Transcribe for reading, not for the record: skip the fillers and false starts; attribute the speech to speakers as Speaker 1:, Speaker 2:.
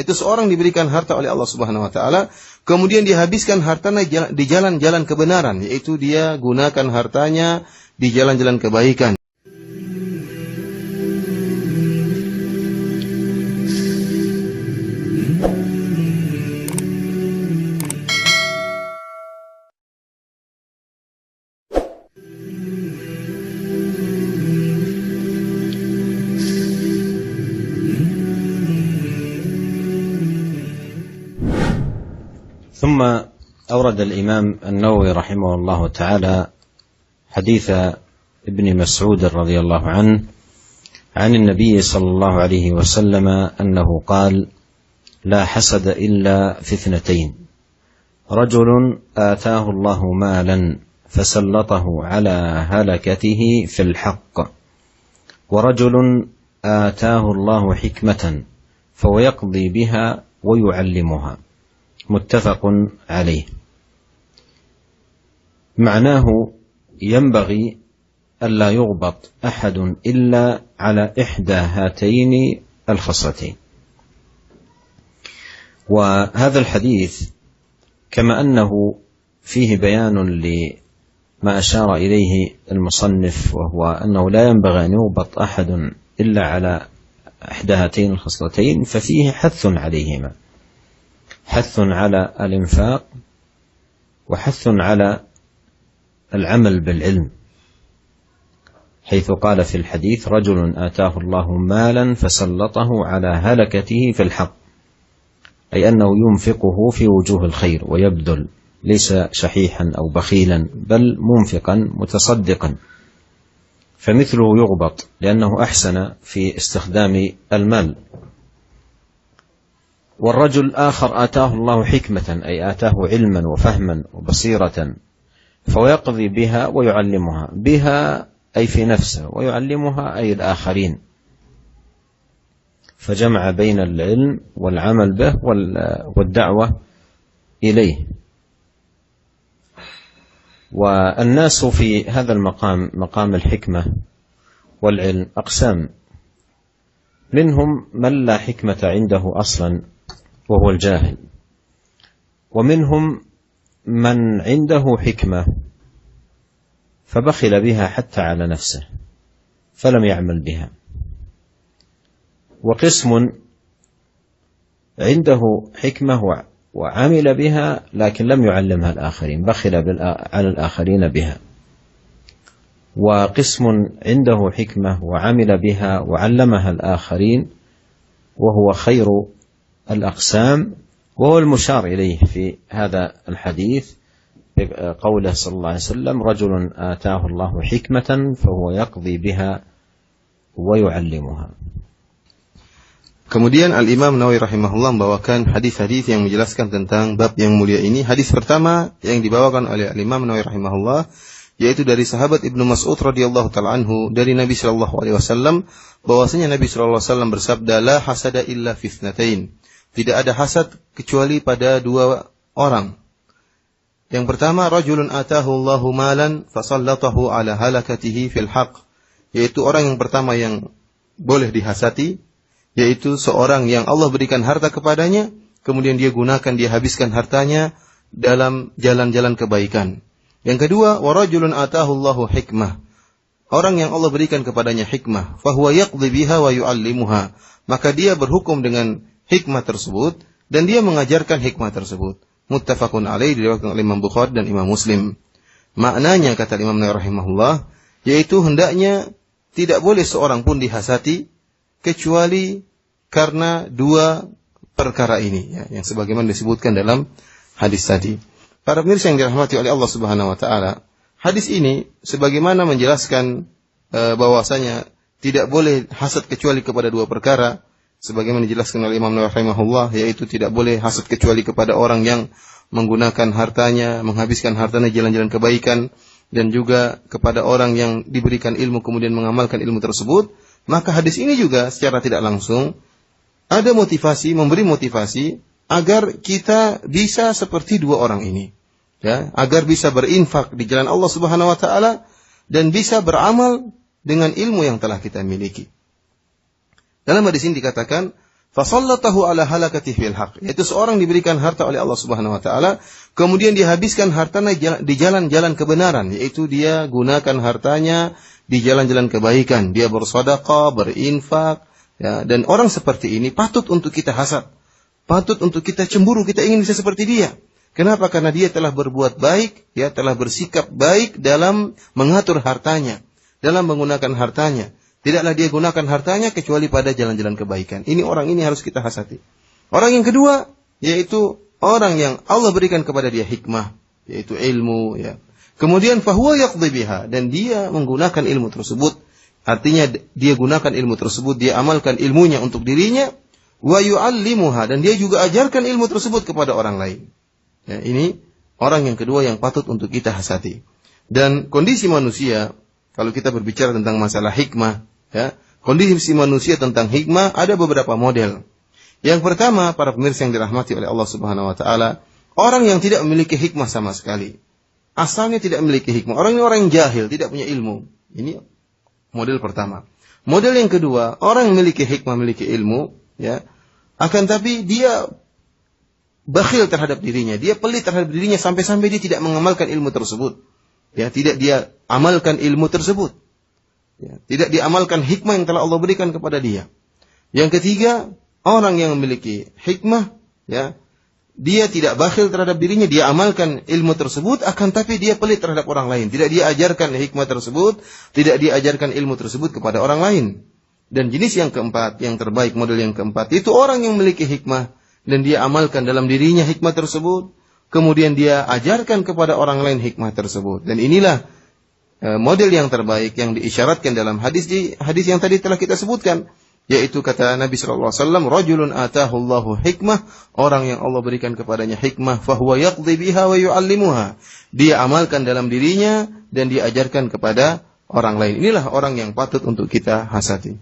Speaker 1: Itu seorang diberikan harta oleh Allah Subhanahu wa taala, kemudian dia habiskan hartanya di jalan-jalan kebenaran, yaitu dia gunakan hartanya di jalan-jalan kebaikan.
Speaker 2: ثم أورد الإمام النووي رحمه الله تعالى حديث ابن مسعود رضي الله عنه عن النبي صلى الله عليه وسلم أنه قال: لا حسد إلا في اثنتين، رجل آتاه الله مالا فسلطه على هلكته في الحق، ورجل آتاه الله حكمة فهو يقضي بها ويعلمها. متفق عليه. معناه ينبغي ألا يغبط أحد إلا على إحدى هاتين الخصلتين. وهذا الحديث كما أنه فيه بيان لما أشار إليه المصنف، وهو أنه لا ينبغي أن يغبط أحد إلا على إحدى هاتين الخصلتين، ففيه حث عليهما، حث على الإنفاق وحث على العمل بالعلم، حيث قال في الحديث: رجل آتاه الله مالا فسلطه على هلكته في الحق، أي أنه ينفقه في وجوه الخير ويبذل، ليس شحيحا أو بخيلا، بل منفقا متصدقا، فمثله يغبط لأنه أحسن في استخدام المال. والرجل الآخر آتاه الله حكمة، أي آتاه علما وفهما وبصيرة، فيقضي بها ويعلمها، بها أي في نفسه، ويعلمها أي الآخرين، فجمع بين العلم والعمل به والدعوة إليه. والناس في هذا المقام، مقام الحكمة والعلم، أقسام: منهم من لا حكمة عنده أصلا وهو الجاهل، ومنهم من عنده حكمة فبخل بها حتى على نفسه فلم يعمل بها، وقسم عنده حكمة وعمل بها لكن لم يعلمها الآخرين، بخل على الآخرين بها، وقسم عنده حكمة وعمل بها وعلمها الآخرين، وهو خير الأقسام، وهو المشار إليه في هذا الحديث قوله صلى الله عليه وسلم: رجل آتاه الله حكمة فهو يقضي بها ويعلمها.
Speaker 1: Kemudian Al-Imam Nawawi rahimahullah membawakan hadis-hadis yang menjelaskan tentang bab yang mulia ini. Hadis pertama yang dibawakan oleh Al-Imam Nawawi rahimahullah yaitu dari sahabat Ibnu Mas'ud radhiyallahu taala anhu dari Nabi sallallahu alaihi wasallam bahwasanya Nabi sallallahu alaihi wasallam bersabda: la hasada illa fi itsnatain. Tidak ada hasad kecuali pada dua orang. Yang pertama, rajulun atahu Allahu malan fasallatahu ala halakatihi fil haqq, yaitu orang yang pertama yang boleh dihasati, yaitu seorang yang Allah berikan harta kepadanya, kemudian dia gunakan, dia habiskan hartanya dalam jalan-jalan kebaikan. Yang kedua, wa rajulun atahu Allahu hikmah, orang yang Allah berikan kepadanya hikmah, fahuwa yaqdi biha wa yu'allimuha, maka dia berhukum dengan hikmah tersebut dan dia mengajarkan hikmah tersebut. Muttafaqun alaih, diriwayatkan oleh Imam Bukhari dan Imam Muslim. Maknanya, kata Imam Nawawi rahimahullah, yaitu hendaknya tidak boleh seorang pun dihasati kecuali karena dua perkara ini, ya, yang sebagaimana disebutkan dalam hadis tadi. Para pemirsa yang dirahmati oleh Allah Subhanahu wa taala, hadis ini sebagaimana menjelaskan bahwasanya tidak boleh hasad kecuali kepada dua perkara, sebagaimana dijelaskan oleh Imam Nawawi rahimahullah, yaitu tidak boleh hasad kecuali kepada orang yang menggunakan hartanya, menghabiskan hartanya jalan-jalan kebaikan, dan juga kepada orang yang diberikan ilmu kemudian mengamalkan ilmu tersebut. Maka hadis ini juga secara tidak langsung ada motivasi, memberi motivasi agar kita bisa seperti dua orang ini, ya, agar bisa berinfak di jalan Allah Subhanahu wa taala dan bisa beramal dengan ilmu yang telah kita miliki. Dalam hadis ini dikatakan, Fasallatahu ala halakati fil haq. Yaitu seorang diberikan harta oleh Allah Subhanahu wa taala, kemudian dia habiskan hartanya di jalan-jalan kebenaran, yaitu dia gunakan hartanya di jalan-jalan kebaikan, dia bersedekah, berinfak, ya, dan orang seperti ini patut untuk kita hasad. Patut untuk kita cemburu, kita ingin bisa seperti dia. Kenapa? Karena dia telah berbuat baik, ya, telah bersikap baik dalam mengatur hartanya, dalam menggunakan hartanya. Tidaklah dia gunakan hartanya kecuali pada jalan-jalan kebaikan. Ini orang ini harus kita hasati. Orang yang kedua, yaitu orang yang Allah berikan kepada dia hikmah, yaitu ilmu, ya. Kemudian fahuwa yaqdi biha, dan dia menggunakan ilmu tersebut. Artinya dia gunakan ilmu tersebut, dia amalkan ilmunya untuk dirinya, wa yu'allimuha, dan dia juga ajarkan ilmu tersebut kepada orang lain. Ya, ini orang yang kedua yang patut untuk kita hasati. Dan kondisi manusia, kalau kita berbicara tentang masalah hikmah, ya, kondisi manusia tentang hikmah ada beberapa model. Yang pertama, para pemirsa yang dirahmati oleh Allah Subhanahu wa taala, orang yang tidak memiliki hikmah sama sekali. Asalnya tidak memiliki hikmah. Orang ini orang yang jahil, tidak punya ilmu. Ini model pertama. Model yang kedua, orang yang memiliki hikmah, memiliki ilmu, ya, akan tapi dia bakhil terhadap dirinya, dia pelit terhadap dirinya sampai-sampai dia tidak mengamalkan ilmu tersebut. Ya, tidak dia amalkan ilmu tersebut. Ya, tidak diamalkan hikmah yang telah Allah berikan kepada dia. Yang ketiga, orang yang memiliki hikmah, ya, dia tidak bakhil terhadap dirinya, dia amalkan ilmu tersebut, akan tapi dia pelit terhadap orang lain. Tidak dia ajarkan hikmah tersebut, tidak dia ajarkan ilmu tersebut kepada orang lain. Dan jenis yang keempat, yang terbaik, model yang keempat, itu orang yang memiliki hikmah, dan dia amalkan dalam dirinya hikmah tersebut, kemudian dia ajarkan kepada orang lain hikmah tersebut. Dan inilah model yang terbaik yang diisyaratkan dalam hadis yang tadi telah kita sebutkan, yaitu kata Nabi sallallahu alaihi wasallam, rajulun atahu Allahu hikmah, orang yang Allah berikan kepadanya hikmah, fahuwa yaqdi biha wa yu'allimuha. Dia amalkan dalam dirinya dan diajarkan kepada orang lain. Inilah orang yang patut untuk kita hasati.